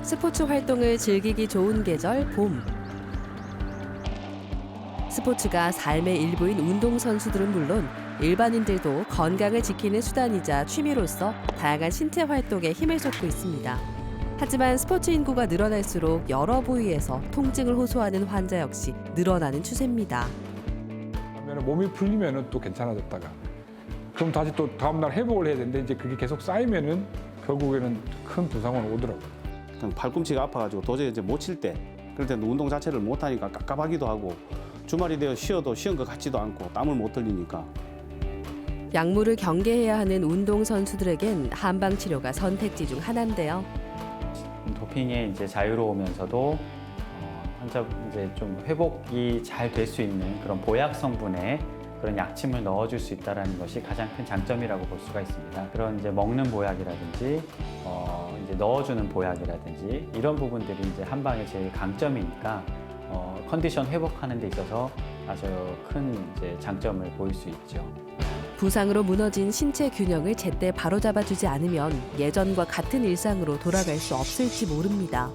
스포츠 활동을 즐기기 좋은 계절 봄. 스포츠가 삶의 일부인 운동선수들은 물론 일반인들도 건강을 지키는 수단이자 취미로서 다양한 신체 활동에 힘을 쏟고 있습니다. 하지만 스포츠 인구가 늘어날수록 여러 부위에서 통증을 호소하는 환자 역시 늘어나는 추세입니다. 몸이 풀리면은 또 괜찮아졌다가 그럼 다시 또 다음 날 회복을 해야 되는데 이제 그게 계속 쌓이면은 결국에는 큰 부상은 오더라고요. 팔꿈치가 아파가지고 도저히 이제 못 칠 때 그럴 때는 운동 자체를 못 하니까 깝깝하기도 하고 주말이 되어 쉬어도 쉬은 것 같지도 않고 땀을 못 흘리니까. 약물을 경계해야 하는 운동 선수들에겐 한방 치료가 선택지 중 하나인데요. 도핑에 이제 자유로우면서도 환자 이제 좀 회복이 잘 될 수 있는 그런 보약 성분의 그런 약침을 넣어줄 수 있다는 것이 가장 큰 장점이라고 볼 수가 있습니다. 그런 이제 먹는 보약이라든지 이제 넣어주는 보약이라든지 이런 부분들이 이제 한방의 제일 강점이니까 컨디션 회복하는 데 있어서 아주 큰 이제 장점을 보일 수 있죠. 부상으로 무너진 신체 균형을 제때 바로잡아주지 않으면 예전과 같은 일상으로 돌아갈 수 없을지 모릅니다.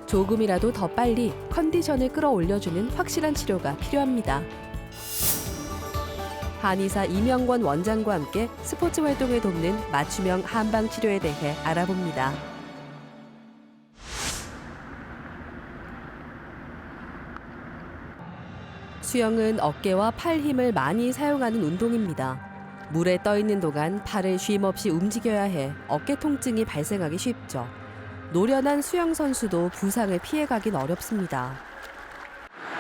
조금이라도 더 빨리 컨디션을 끌어올려주는 확실한 치료가 필요합니다. 한의사 이명권 원장과 함께 스포츠 활동을 돕는 맞춤형 한방 치료에 대해 알아봅니다. 수영은 어깨와 팔 힘을 많이 사용하는 운동입니다. 물에 떠 있는 동안 팔을 쉼없이 움직여야 해 어깨 통증이 발생하기 쉽죠. 노련한 수영 선수도 부상을 피해가긴 어렵습니다.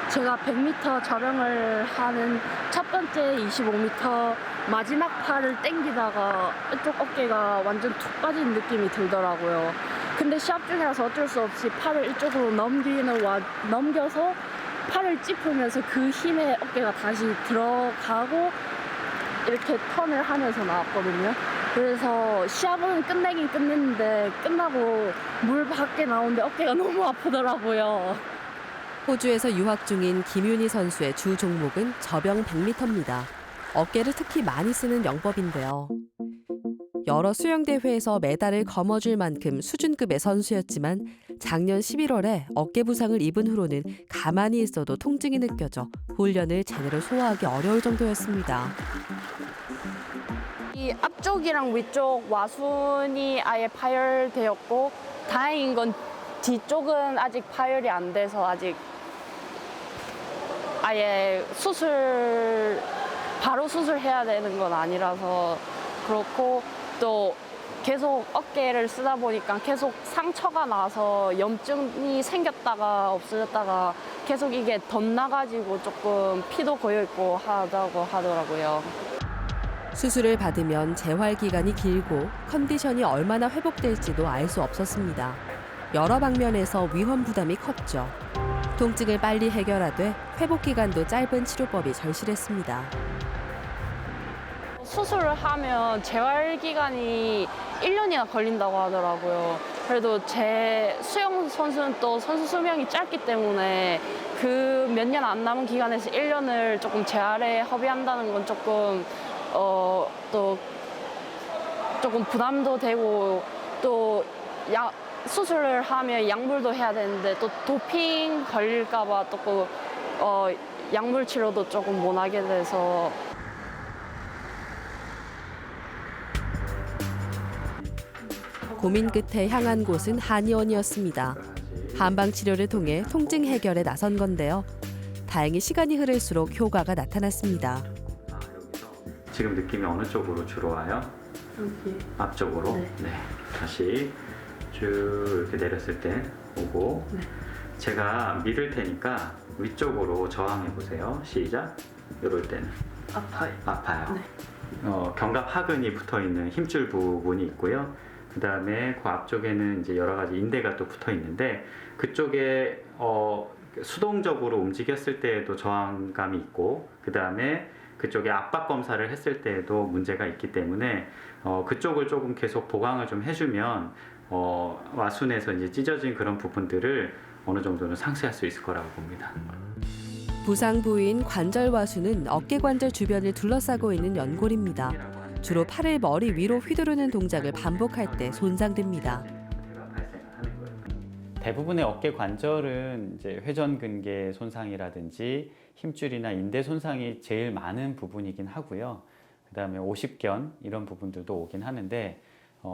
제가 100m 저령을 하는 첫 번째 25m 마지막 팔을 당기다가 이쪽 어깨가 완전 툭 빠진 느낌이 들더라고요. 근데 시합 중이라서 어쩔 수 없이 팔을 이쪽으로 넘겨서 팔을 짚으면서 그 힘에 어깨가 다시 들어가고 이렇게 턴을 하면서 나왔거든요. 그래서 시합은 끝내긴 끝냈는데 끝나고 물 밖에 나오는데 어깨가 너무 아프더라고요. 호주에서 유학 중인 김윤희 선수의 주 종목은 저병 100m입니다. 어깨를 특히 많이 쓰는 영법인데요. 여러 수영대회에서 메달을 거머쥘 만큼 수준급의 선수였지만 작년 11월에 어깨 부상을 입은 후로는 가만히 있어도 통증이 느껴져 훈련을 제대로 소화하기 어려울 정도였습니다. 이 앞쪽이랑 위쪽 와순이 아예 파열되었고 다행인 건 뒤쪽은 아직 파열이 안 돼서 아직 아예 바로 수술해야 되는 건 아니라서 그렇고 또 계속 어깨를 쓰다 보니까 계속 상처가 나서 염증이 생겼다가 없어졌다가 계속 이게 덧나가지고 조금 피도 고여있고 하다고 하더라고요. 수술을 받으면 재활 기간이 길고 컨디션이 얼마나 회복될지도 알 수 없었습니다. 여러 방면에서 위험 부담이 컸죠. 통증을 빨리 해결하되 회복 기간도 짧은 치료법이 절실했습니다. 수술을 하면 재활 기간이 1년이나 걸린다고 하더라고요. 그래도 제 수영 선수는 또 선수 수명이 짧기 때문에 그 몇 년 안 남은 기간에서 1년을 조금 재활에 허비한다는 건 조금 또 조금 부담도 되고 또 수술을 하면 약물도 해야 되는데 또 도핑 걸릴까봐 조금 약물 치료도 조금 못 하게 돼서. 고민 끝에 향한 곳은 한의원이었습니다. 한방 치료를 통해 통증 해결에 나선 건데요. 다행히 시간이 흐를수록 효과가 나타났습니다. 지금 느낌이 어느 쪽으로 주로 와요? 여기. 앞쪽으로? 네. 다시 쭉 이렇게 내렸을 때 오고 네. 제가 밀을 테니까 위쪽으로 저항해 보세요. 시작. 이럴 때는 아파요. 네. 견갑 하근이 붙어 있는 힘줄 부분이 있고요. 그 다음에 그 앞쪽에는 이제 여러 가지 인대가 또 붙어 있는데 그쪽에 수동적으로 움직였을 때에도 저항감이 있고 그 다음에 그쪽에 압박 검사를 했을 때에도 문제가 있기 때문에 그쪽을 조금 계속 보강을 좀 해주면 와순에서 이제 찢어진 그런 부분들을 어느 정도는 상쇄할 수 있을 거라고 봅니다. 부상 부위인 관절 와수는 어깨 관절 주변을 둘러싸고 있는 연골입니다. 주로 팔을 머리 위로 휘두르는 동작을 반복할 때 손상됩니다. 대부분의 어깨 관절은 이제 회전근개 손상이라든지 힘줄이나 인대 손상이 제일 많은 부분이긴 하고요. 그다음에 오십견 이런 부분들도 오긴 하는데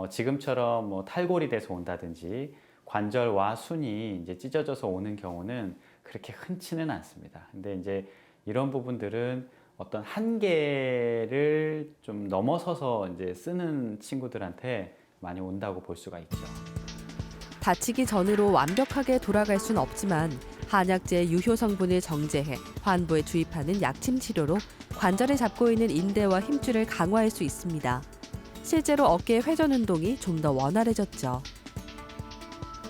지금처럼 뭐 탈골이 돼서 온다든지 관절과 순이 이제 찢어져서 오는 경우는 그렇게 흔치는 않습니다. 근데 이제 이런 부분들은 어떤 한계를 좀 넘어서서 이제 쓰는 친구들한테 많이 온다고 볼 수가 있죠. 다치기 전으로 완벽하게 돌아갈 순 없지만 한약재의 유효 성분을 정제해 환부에 주입하는 약침 치료로 관절을 잡고 있는 인대와 힘줄을 강화할 수 있습니다. 실제로 어깨 회전 운동이 좀 더 원활해졌죠.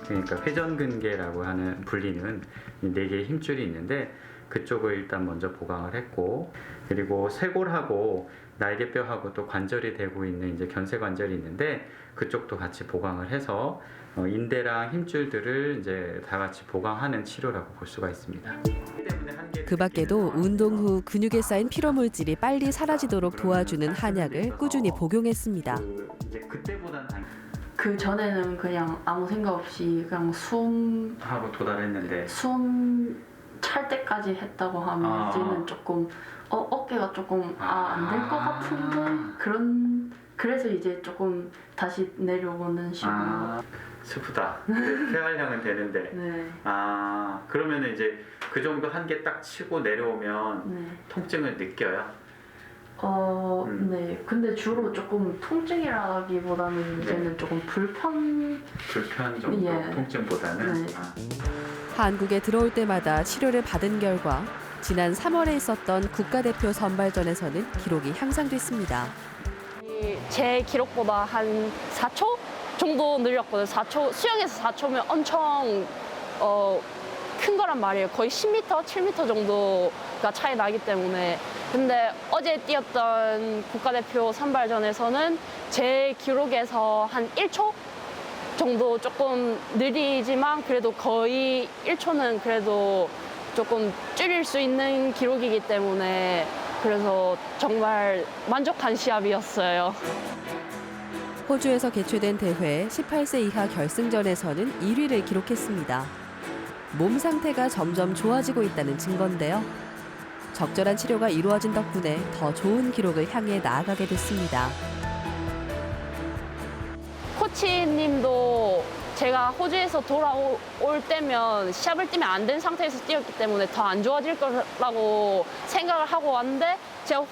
그러니까 회전근개라고 하는 불리는 이 4개의 힘줄이 있는데 그쪽을 일단 먼저 보강을 했고, 그리고 쇄골하고 날개뼈하고 또 관절이 되고 있는 이제 견쇄관절이 있는데 그쪽도 같이 보강을 해서 인대랑 힘줄들을 이제 다 같이 보강하는 치료라고 볼 수가 있습니다. 그 밖에도 운동 후 근육에 쌓인 피로 물질이 빨리 사라지도록 도와주는 한약을 꾸준히 복용했습니다. 이제 그때보다는 그 전에는 그냥 아무 생각 없이 그냥 숨 하고 도달했는데 찰 때까지 했다고 하면 이제는 조금 어깨가 조금 안 될 것 같은데 그래서 이제 조금 다시 내려오는 식으로. 슬프다. 폐활량은 되는데. 네. 그러면 이제 그 정도 한계 딱 치고 내려오면 네. 통증을 느껴요? 네. 근데 주로 조금 통증이라기보다는 이제는 조금 불편 정도 예. 통증보다는. 네. 한국에 들어올 때마다 치료를 받은 결과 지난 3월에 있었던 국가대표 선발전에서는 기록이 향상됐습니다. 제 기록보다 한 4초 정도 늘렸거든요. 4초, 수영에서 4초면 엄청 큰 거란 말이에요. 거의 10m, 7m 정도가 차이 나기 때문에. 근데 어제 뛰었던 국가대표 선발전에서는 제 기록에서 한 1초 정도 조금 느리지만 그래도 거의 1초는 그래도 조금 줄일 수 있는 기록이기 때문에 그래서 정말 만족한 시합이었어요. 호주에서 개최된 대회 18세 이하 결승전에서는 1위를 기록했습니다. 몸 상태가 점점 좋아지고 있다는 증거인데요. 적절한 치료가 이루어진 덕분에 더 좋은 기록을 향해 나아가게 됐습니다. 코치님도 제가 호주에서 돌아올 때면 시합을 뛰면 안 된 상태에서 뛰었기 때문에 더 안 좋아질 거라고 생각을 하고 왔는데 제가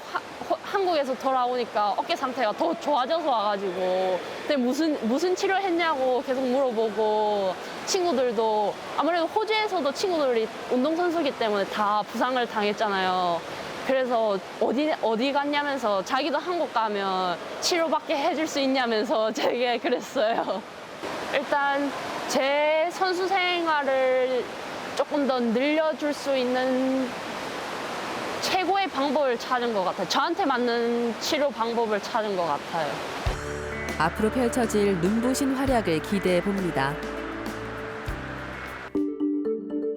한국에서 돌아오니까 어깨 상태가 더 좋아져서 와가지고 근데 무슨 치료했냐고 계속 물어보고 친구들도 아무래도 호주에서도 친구들이 운동선수기 때문에 다 부상을 당했잖아요. 그래서 어디 갔냐면서 자기도 한국 가면 치료받게 해줄 수 있냐면서 제게 그랬어요. 일단 제 선수 생활을 조금 더 늘려줄 수 있는 최고의 방법을 찾은 것 같아요. 저한테 맞는 치료 방법을 찾은 것 같아요. 앞으로 펼쳐질 눈부신 활약을 기대해 봅니다.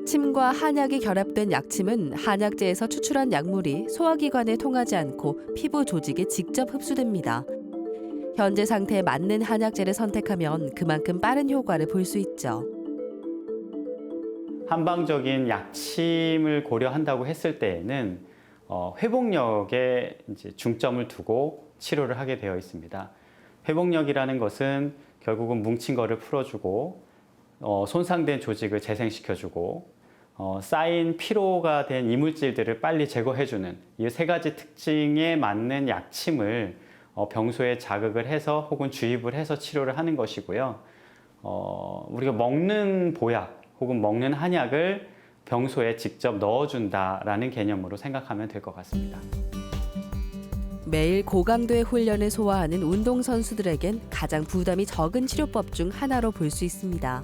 침과 한약이 결합된 약침은 한약재에서 추출한 약물이 소화기관에 통하지 않고 피부 조직에 직접 흡수됩니다. 현재 상태에 맞는 한약재를 선택하면 그만큼 빠른 효과를 볼 수 있죠. 한방적인 약침을 고려한다고 했을 때에는 회복력에 이제 중점을 두고 치료를 하게 되어 있습니다. 회복력이라는 것은 결국은 뭉친 거를 풀어주고 손상된 조직을 재생시켜주고 쌓인 피로가 된 이물질들을 빨리 제거해주는 이 3가지 특징에 맞는 약침을 병소에 자극을 해서 혹은 주입을 해서 치료를 하는 것이고요. 우리가 먹는 보약 혹은 먹는 한약을 병소에 직접 넣어준다라는 개념으로 생각하면 될 것 같습니다. 매일 고강도의 훈련을 소화하는 운동선수들에겐 가장 부담이 적은 치료법 중 하나로 볼 수 있습니다.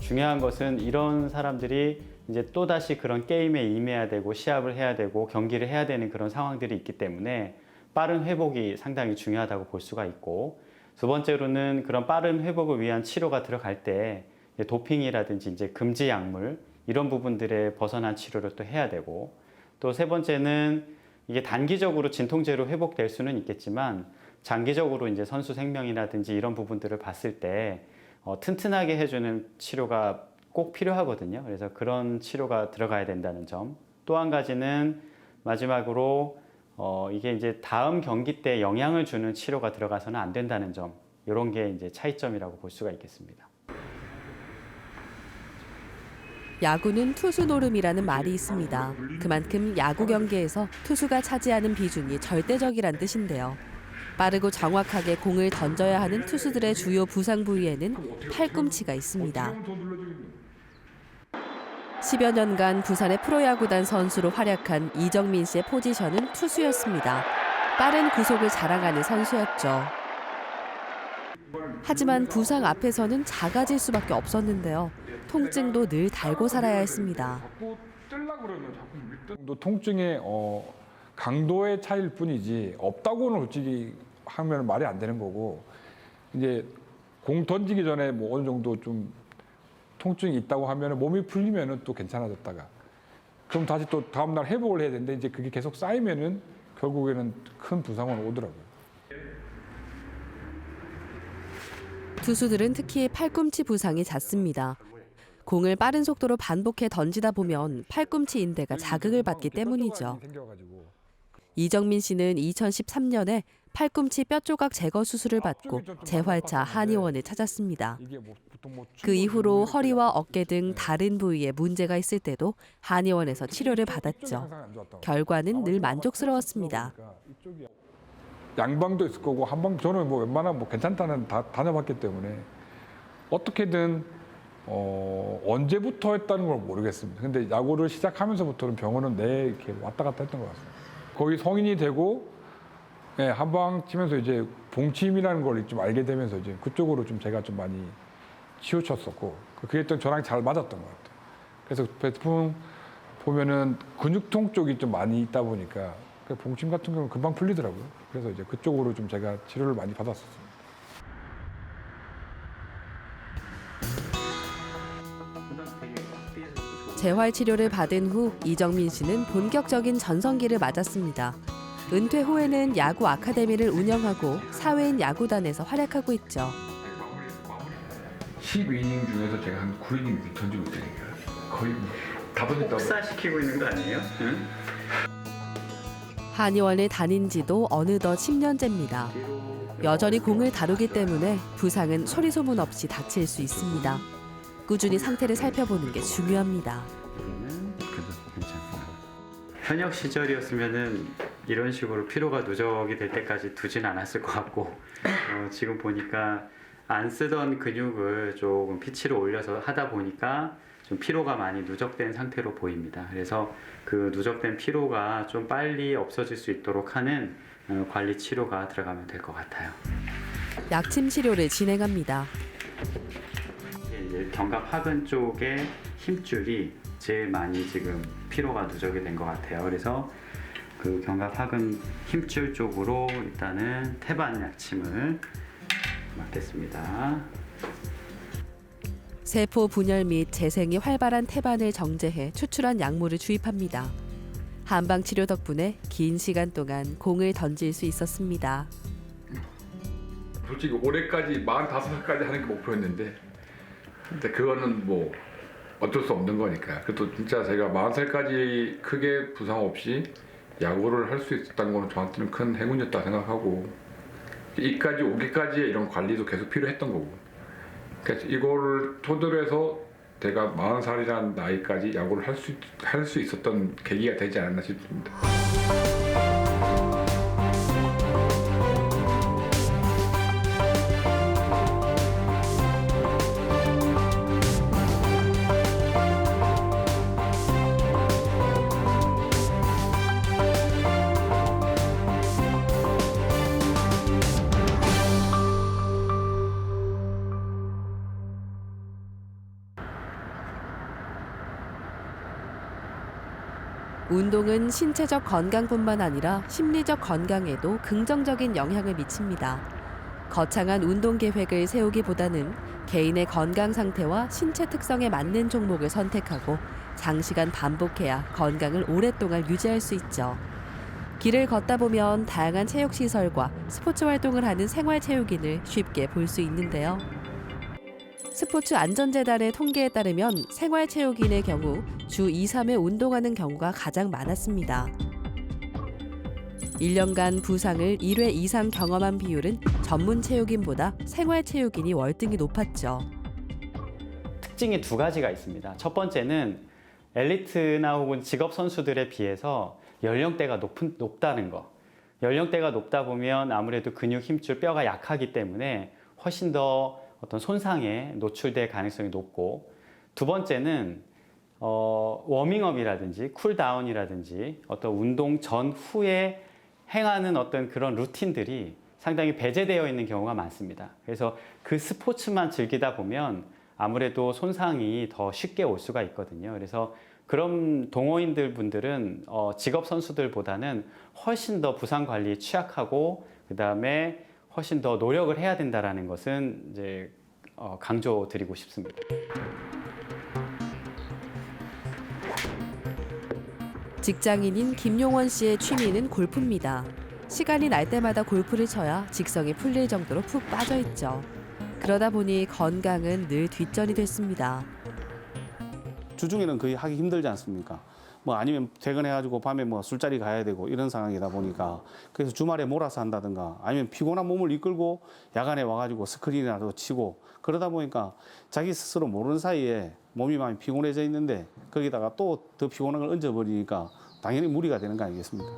중요한 것은 이런 사람들이 이제 또다시 그런 게임에 임해야 되고 시합을 해야 되고 경기를 해야 되는 그런 상황들이 있기 때문에 빠른 회복이 상당히 중요하다고 볼 수가 있고, 두 번째로는 그런 빠른 회복을 위한 치료가 들어갈 때 도핑이라든지 이제 금지 약물 이런 부분들에 벗어난 치료를 또 해야 되고, 또 세 번째는 이게 단기적으로 진통제로 회복될 수는 있겠지만 장기적으로 이제 선수 생명이라든지 이런 부분들을 봤을 때 튼튼하게 해주는 치료가 꼭 필요하거든요. 그래서 그런 치료가 들어가야 된다는 점. 또 한 가지는 마지막으로 이게 이제 다음 경기 때 영향을 주는 치료가 들어가서는 안 된다는 점. 이런 게 이제 차이점이라고 볼 수가 있겠습니다. 야구는 투수 노름이라는 말이 있습니다. 그만큼 야구 경기에서 투수가 차지하는 비중이 절대적이란 뜻인데요. 빠르고 정확하게 공을 던져야 하는 투수들의 주요 부상 부위에는 팔꿈치가 있습니다. 10여 년간 부산의 프로야구단 선수로 활약한 이정민 씨의 포지션은 투수였습니다. 빠른 구속을 자랑하는 선수였죠. 하지만 부상 앞에서는 작아질 수밖에 없었는데요. 통증도 늘 달고 살아야 했습니다. 통증의 강도의 차이일 뿐이지 없다고는 솔직히 하면 말이 안 되는 거고, 이제 공 던지기 전에 뭐 어느 정도 좀 통증이 있다고 하면 몸이 풀리면은 또 괜찮아졌다가 그럼 다시 또 다음 날 회복을 해야 되는데, 이제 그게 계속 쌓이면은 결국에는 큰 부상은 오더라고요. 투수들은 특히 팔꿈치 부상이 잦습니다. 공을 빠른 속도로 반복해 던지다 보면 팔꿈치 인대가 자극을 받기 때문이죠. 이정민 씨는 2013년에 팔꿈치 뼈 조각 제거 수술을 받고 재활차 한의원을 찾았습니다. 그 이후로 허리와 어깨 등 다른 부위에 문제가 있을 때도 한의원에서 치료를 받았죠. 결과는 늘 만족스러웠습니다. 양방도 있을 거고 한방, 저는 뭐 웬만하면 뭐 괜찮다는 다 다녀봤기 때문에 어떻게든 언제부터 했다는 걸 모르겠습니다. 근데 야구를 시작하면서부터는 병원은 내 이렇게 왔다 갔다 했던 것 같습니다. 거의 성인이 되고 한방 치면서 이제 봉침이라는 걸 좀 알게 되면서 이제 그쪽으로 좀 제가 좀 많이 치우쳤었고, 그게 또 저랑 잘 맞았던 것 같아요. 그래서 배트품 보면은 근육통 쪽이 좀 많이 있다 보니까 봉침 같은 경우는 금방 풀리더라고요. 그래서 이제 그쪽으로 좀 제가 치료를 많이 받았었습니다. 재활 치료를 받은 후 이정민 씨는 본격적인 전성기를 맞았습니다. 은퇴 후에는 야구 아카데미를 운영하고 사회인 야구단에서 활약하고 있죠. 12이닝 중에서 제가 한 9이닝 던지고 있으니까 거의 다 던졌다고. 혹사시키고 있는 거 아니에요? 응? 한의원을 다닌 지도 어느덧 10년째입니다. 여전히 공을 다루기 때문에 부상은 소리 소문 없이 다칠 수 있습니다. 꾸준히 상태를 살펴보는 게 중요합니다. 현역 시절이었으면은 이런 식으로 피로가 누적이 될 때까지 두진 않았을 것 같고, 지금 보니까 안 쓰던 근육을 조금 피치로 올려서 하다 보니까 좀 피로가 많이 누적된 상태로 보입니다. 그래서 그 누적된 피로가 좀 빨리 없어질 수 있도록 하는 관리 치료가 들어가면 될 것 같아요. 약침 치료를 진행합니다. 이제 견갑 하근 쪽에 힘줄이 제일 많이 지금 피로가 누적이 된 것 같아요. 그래서 그 견갑 하근 힘줄 쪽으로 일단은 태반 약침을 맞겠습니다. 세포 분열 및 재생이 활발한 태반을 정제해 추출한 약물을 주입합니다. 한방 치료 덕분에 긴 시간 동안 공을 던질 수 있었습니다. 솔직히 올해까지 45살까지 하는 게 목표였는데, 근데 그거는 뭐 어쩔 수 없는 거니까. 그래도 진짜 제가 40살까지 크게 부상 없이 야구를 할 수 있었다는 거는 저한테는 큰 행운이었다 생각하고, 이까지 오기까지의 이런 관리도 계속 필요했던 거고, 그래서 이거를 토대로 해서 제가 40살이라는 나이까지 야구를 할 수 있었던 계기가 되지 않았나 싶습니다. 운동은 신체적 건강뿐만 아니라 심리적 건강에도 긍정적인 영향을 미칩니다. 거창한 운동 계획을 세우기보다는 개인의 건강 상태와 신체 특성에 맞는 종목을 선택하고 장시간 반복해야 건강을 오랫동안 유지할 수 있죠. 길을 걷다 보면 다양한 체육시설과 스포츠 활동을 하는 생활체육인을 쉽게 볼 수 있는데요. 스포츠 안전재단의 통계에 따르면 생활체육인의 경우 주 2, 3회 운동하는 경우가 가장 많았습니다. 1년간 부상을 1회 이상 경험한 비율은 전문체육인보다 생활체육인이 월등히 높았죠. 특징이 두 가지가 있습니다. 첫 번째는 엘리트나 혹은 직업 선수들에 비해서 연령대가 높다는 거. 연령대가 높다 보면 아무래도 근육, 힘줄, 뼈가 약하기 때문에 훨씬 더 어떤 손상에 노출될 가능성이 높고, 두 번째는 워밍업이라든지 쿨다운이라든지 어떤 운동 전 후에 행하는 어떤 그런 루틴들이 상당히 배제되어 있는 경우가 많습니다. 그래서 그 스포츠만 즐기다 보면 아무래도 손상이 더 쉽게 올 수가 있거든요. 그래서 그런 동호인들 분들은 직업 선수들보다는 훨씬 더 부상 관리에 취약하고, 그 다음에 훨씬 더 노력을 해야 된다라는 것은 이제 강조드리고 싶습니다. 직장인인 김용원 씨의 취미는 골프입니다. 시간이 날 때마다 골프를 쳐야 직성이 풀릴 정도로 푹 빠져 있죠. 그러다 보니 건강은 늘 뒷전이 됐습니다. 주중에는 거의 하기 힘들지 않습니까? 뭐 아니면 퇴근해가지고 밤에 뭐 술자리 가야 되고 이런 상황이다 보니까, 그래서 주말에 몰아서 한다든가 아니면 피곤한 몸을 이끌고 야간에 와가지고 스크린이라도 치고, 그러다 보니까 자기 스스로 모르는 사이에 몸이 많이 피곤해져 있는데 거기다가 또 더 피곤한 걸 얹어버리니까 당연히 무리가 되는 거 아니겠습니까?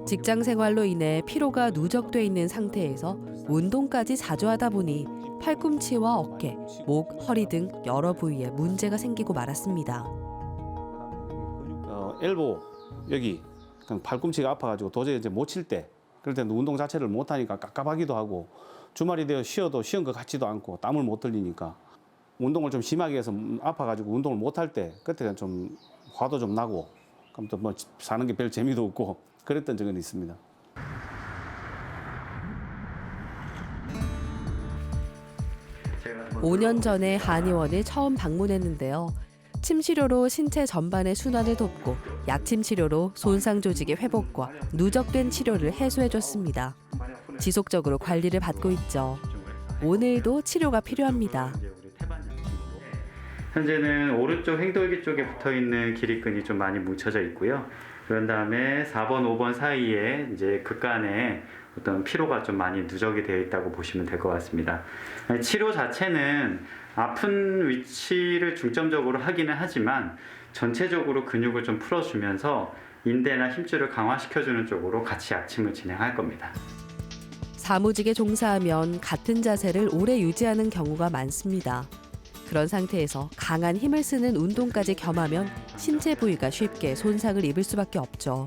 직장 생활로 인해 피로가 누적돼 있는 상태에서 운동까지 자주 하다 보니 팔꿈치와 어깨, 목, 허리 등 여러 부위에 문제가 생기고 말았습니다. 엘보 여기 팔꿈치가 아파가지고 도저히 이제 못 칠 때, 그럴 때는 운동 자체를 못 하니까 깝깝하기도 하고, 주말이 되어 쉬어도 쉬은 것 같지도 않고 땀을 못 흘리니까 운동을 좀 심하게 해서 아파가지고 운동을 못 할 때 그때는 좀 화도 좀 나고, 그럼 또 뭐 사는 게 별 재미도 없고 그랬던 적은 있습니다. 제가 5년 전에 한의원을 처음 방문했는데요. 침 치료로 신체 전반의 순환을 돕고 약침 치료로 손상 조직의 회복과 누적된 치료를 해소해줬습니다. 지속적으로 관리를 받고 있죠. 오늘도 치료가 필요합니다. 현재는 오른쪽 행돌기 쪽에 붙어 있는 기립근이 좀 많이 뭉쳐져 있고요. 그런 다음에 4번, 5번 사이에 이제 극간에 어떤 피로가 좀 많이 누적이 되어 있다고 보시면 될 것 같습니다. 치료 자체는 아픈 위치를 중점적으로 하기는 하지만 전체적으로 근육을 좀 풀어주면서 인대나 힘줄을 강화시켜주는 쪽으로 같이 약침을 진행할 겁니다. 사무직에 종사하면 같은 자세를 오래 유지하는 경우가 많습니다. 그런 상태에서 강한 힘을 쓰는 운동까지 겸하면 신체 부위가 쉽게 손상을 입을 수밖에 없죠.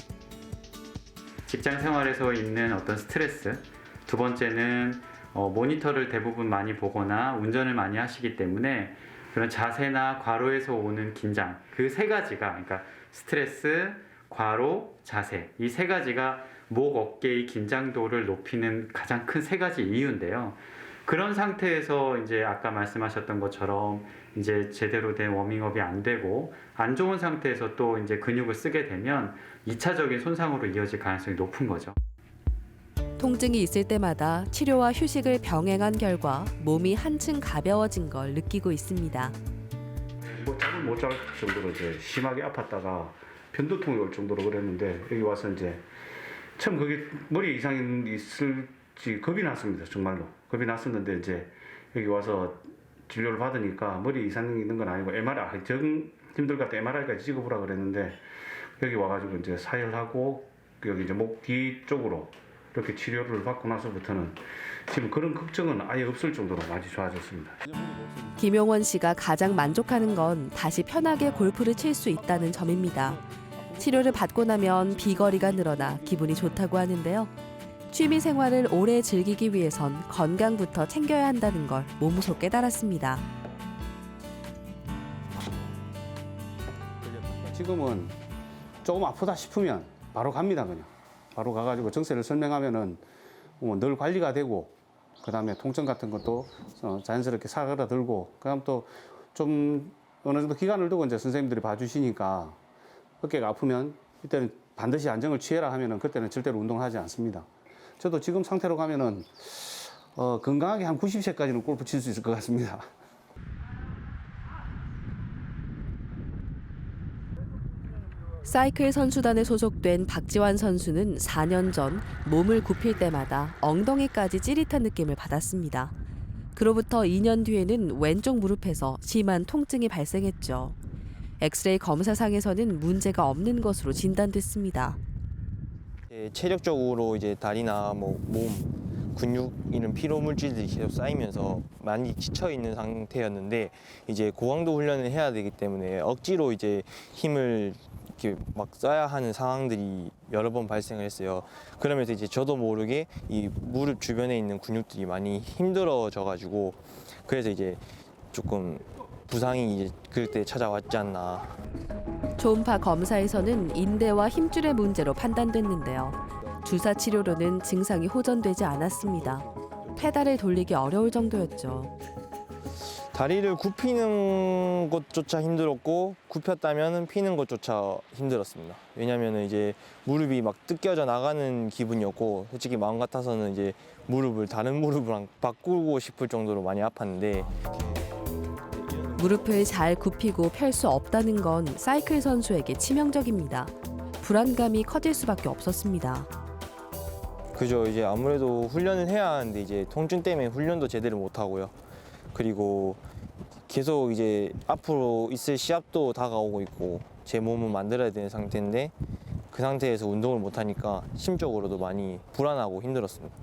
직장 생활에서 있는 어떤 스트레스, 두 번째는 모니터를 대부분 많이 보거나 운전을 많이 하시기 때문에 그런 자세나 과로에서 오는 긴장, 그 세 가지가, 그러니까 스트레스, 과로, 자세, 이 세 가지가 목, 어깨의 긴장도를 높이는 가장 큰 세 가지 이유인데요. 그런 상태에서 이제 아까 말씀하셨던 것처럼 이제 제대로 된 워밍업이 안 되고 안 좋은 상태에서 또 이제 근육을 쓰게 되면 2차적인 손상으로 이어질 가능성이 높은 거죠. 통증이 있을 때마다 치료와 휴식을 병행한 결과 몸이 한층 가벼워진 걸 느끼고 있습니다. 뭐 잠을 못 잘 정도로 이제 심하게 아팠다가 편두통이 올 정도로 그랬는데, 여기 와서 이제 처음 거기 머리에 이상이 있을지 겁이 났습니다. 정말로 겁이 났었는데, 이제 여기 와서 진료를 받으니까 머리 이상이 있는 건 아니고 MRI, 정님들 같은 MRI까지 찍어보라 그랬는데, 여기 와가지고 이제 사혈하고 여기 이제 목 뒤 쪽으로 이렇게 치료를 받고 나서부터는 지금 그런 걱정은 아예 없을 정도로 많이 좋아졌습니다. 김용원 씨가 가장 만족하는 건 다시 편하게 골프를 칠 수 있다는 점입니다. 치료를 받고 나면 비거리가 늘어나 기분이 좋다고 하는데요. 취미 생활을 오래 즐기기 위해선 건강부터 챙겨야 한다는 걸 몸소 깨달았습니다. 지금은 조금 아프다 싶으면 바로 갑니다. 그냥 바로 가가지고 정세를 설명하면은 늘 관리가 되고, 그 다음에 통증 같은 것도 자연스럽게 사그라들고, 그다음 또 좀 어느 정도 기간을 두고 이제 선생님들이 봐주시니까 어깨가 아프면 이때는 반드시 안정을 취해라 하면은 그때는 절대로 운동을 하지 않습니다. 저도 지금 상태로 가면은 건강하게 한 90세까지는 골프 칠 수 있을 것 같습니다. 사이클 선수단에 소속된 박지환 선수는 4년 전 몸을 굽힐 때마다 엉덩이까지 찌릿한 느낌을 받았습니다. 그로부터 2년 뒤에는 왼쪽 무릎에서 심한 통증이 발생했죠. 엑스레이 검사상에서는 문제가 없는 것으로 진단됐습니다. 체력적으로 이제 다리나 뭐 몸, 근육 이런 피로 물질들이 계속 쌓이면서 많이 지쳐 있는 상태였는데 이제 고강도 훈련을 해야 되기 때문에 억지로 이제 힘을 이렇게 막 써야 하는 상황들이 여러 번 발생을 했어요. 그러면서 이제 저도 모르게 이 무릎 주변에 있는 근육들이 많이 힘들어져 가지고 그래서 이제 조금 부상이 이제 그때 찾아왔지 않나. 초음파 검사에서는 인대와 힘줄의 문제로 판단됐는데요. 주사 치료로는 증상이 호전되지 않았습니다. 페달을 돌리기 어려울 정도였죠. 다리를 굽히는 것조차 힘들었고 굽혔다면 피는 것조차 힘들었습니다. 왜냐하면 이제 무릎이 막 뜯겨져 나가는 기분이었고 솔직히 마음 같아서는 이제 무릎을 다른 무릎이랑 바꾸고 싶을 정도로 많이 아팠는데 무릎을 잘 굽히고 펼 수 없다는 건 사이클 선수에게 치명적입니다. 불안감이 커질 수밖에 없었습니다. 그죠. 이제 아무래도 훈련을 해야 하는데 이제 통증 때문에 훈련도 제대로 못 하고요. 그리고 계속 이제 앞으로 있을 시합도 다가오고 있고 제 몸을 만들어야 되는 상태인데 그 상태에서 운동을 못 하니까 심적으로도 많이 불안하고 힘들었습니다.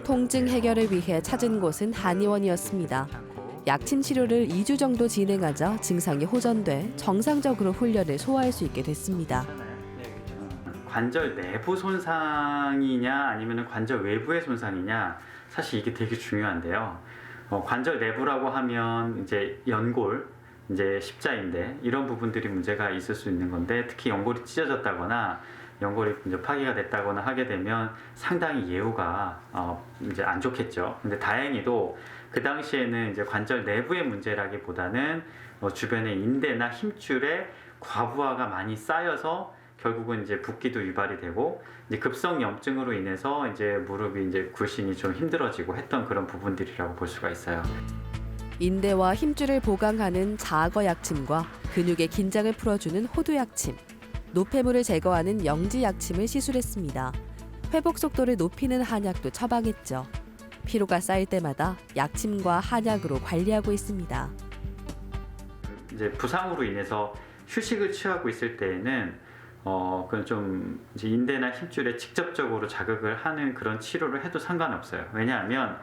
통증 해결을 위해 찾은 곳은 한의원이었습니다. 약침 치료를 2주 정도 진행하자 증상이 호전돼 정상적으로 훈련을 소화할 수 있게 됐습니다. 관절 내부 손상이냐 아니면 관절 외부의 손상이냐 사실 이게 되게 중요한데요. 관절 내부라고 하면 이제 연골, 이제 십자인대 이런 부분들이 문제가 있을 수 있는 건데 특히 연골이 찢어졌다거나 연골이 이제 파기가 됐다거나 하게 되면 상당히 예후가 이제 안 좋겠죠. 근데 다행히도 그 당시에는 이제 관절 내부의 문제라기보다는 주변의 인대나 힘줄에 과부하가 많이 쌓여서 결국은 이제 붓기도 유발이 되고 이제 급성 염증으로 인해서 이제 무릎이 이제 굴신이 좀 힘들어지고 했던 그런 부분들이라고 볼 수가 있어요. 인대와 힘줄을 보강하는 자거 약침과 근육의 긴장을 풀어주는 호두 약침, 노폐물을 제거하는 영지 약침을 시술했습니다. 회복 속도를 높이는 한약도 처방했죠. 피로가 쌓일 때마다 약침과 한약으로 관리하고 있습니다. 이제 부상으로 인해서 휴식을 취하고 있을 때에는 그건 좀 이제 인대나 힘줄에 직접적으로 자극을 하는 그런 치료를 해도 상관없어요. 왜냐하면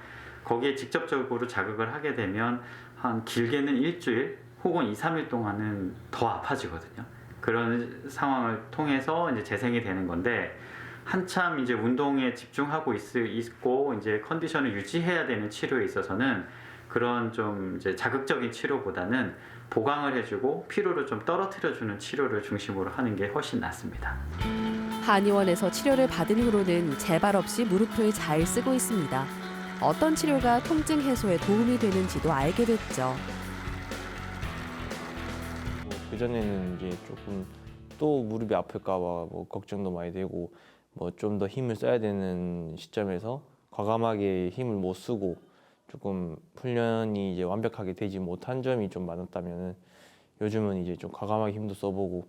거기에 직접적으로 자극을 하게 되면 한 길게는 일주일 혹은 2, 3일 동안은 더 아파지거든요. 그런 상황을 통해서 이제 재생이 되는 건데 한참 이제 운동에 집중하고 있고 이제 컨디션을 유지해야 되는 치료에 있어서는 그런 좀 이제 자극적인 치료보다는 보강을 해주고 피로를 좀 떨어뜨려주는 치료를 중심으로 하는 게 훨씬 낫습니다. 한의원에서 치료를 받은 후로는 재발 없이 무릎을 잘 쓰고 있습니다. 어떤 치료가 통증 해소에 도움이 되는지도 알게 됐죠. 그전에는 이제 조금 또 무릎이 아플까 봐 뭐 걱정도 많이 되고 뭐 좀 더 힘을 써야 되는 시점에서 과감하게 힘을 못 쓰고 조금 훈련이 이제 완벽하게 되지 못한 점이 좀 많았다면은 요즘은 이제 좀 과감하게 힘도 써보고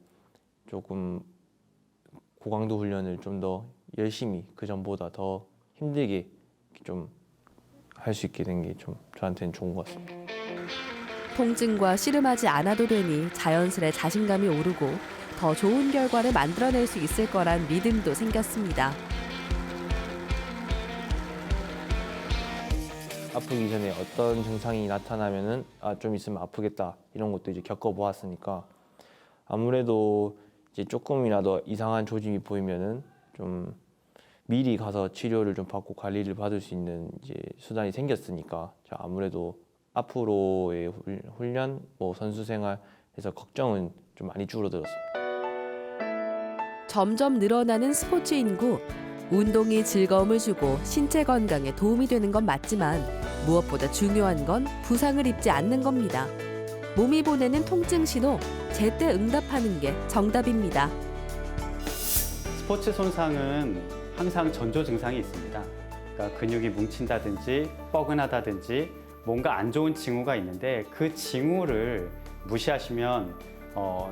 조금 고강도 훈련을 좀 더 열심히 그 전보다 더 힘들게 좀 할 수 있게 된 게 좀 저한테는 좋은 것 같습니다. 통증과 씨름하지 않아도 되니 자연스레 자신감이 오르고 더 좋은 결과를 만들어낼 수 있을 거란 믿음도 생겼습니다. 아프기 전에 어떤 증상이 나타나면은 좀 있으면 아프겠다 이런 것도 이제 겪어보았으니까 아무래도 이제 조금이라도 이상한 조짐이 보이면은 좀 미리 가서 치료를 좀 받고 관리를 받을 수 있는 이제 수단이 생겼으니까 아무래도 앞으로의 훈련, 뭐 선수 생활에서 걱정은 좀 많이 줄어들었습니다. 점점 늘어나는 스포츠 인구. 운동이 즐거움을 주고 신체 건강에 도움이 되는 건 맞지만 무엇보다 중요한 건 부상을 입지 않는 겁니다. 몸이 보내는 통증 신호, 제때 응답하는 게 정답입니다. 스포츠 손상은 항상 전조 증상이 있습니다. 그러니까 근육이 뭉친다든지 뻐근하다든지 뭔가 안 좋은 징후가 있는데 그 징후를 무시하시면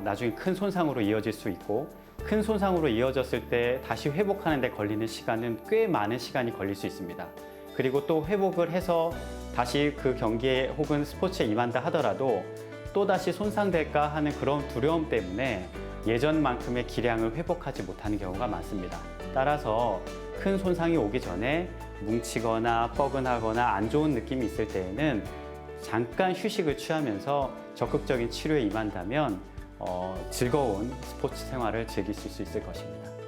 나중에 큰 손상으로 이어질 수 있고 큰 손상으로 이어졌을 때 다시 회복하는 데 걸리는 시간은 꽤 많은 시간이 걸릴 수 있습니다. 그리고 또 회복을 해서 다시 그 경기에 혹은 스포츠에 임한다 하더라도 또다시 손상될까 하는 그런 두려움 때문에 예전만큼의 기량을 회복하지 못하는 경우가 많습니다. 따라서 큰 손상이 오기 전에 뭉치거나 뻐근하거나 안 좋은 느낌이 있을 때에는 잠깐 휴식을 취하면서 적극적인 치료에 임한다면 즐거운 스포츠 생활을 즐길 수 있을 것입니다.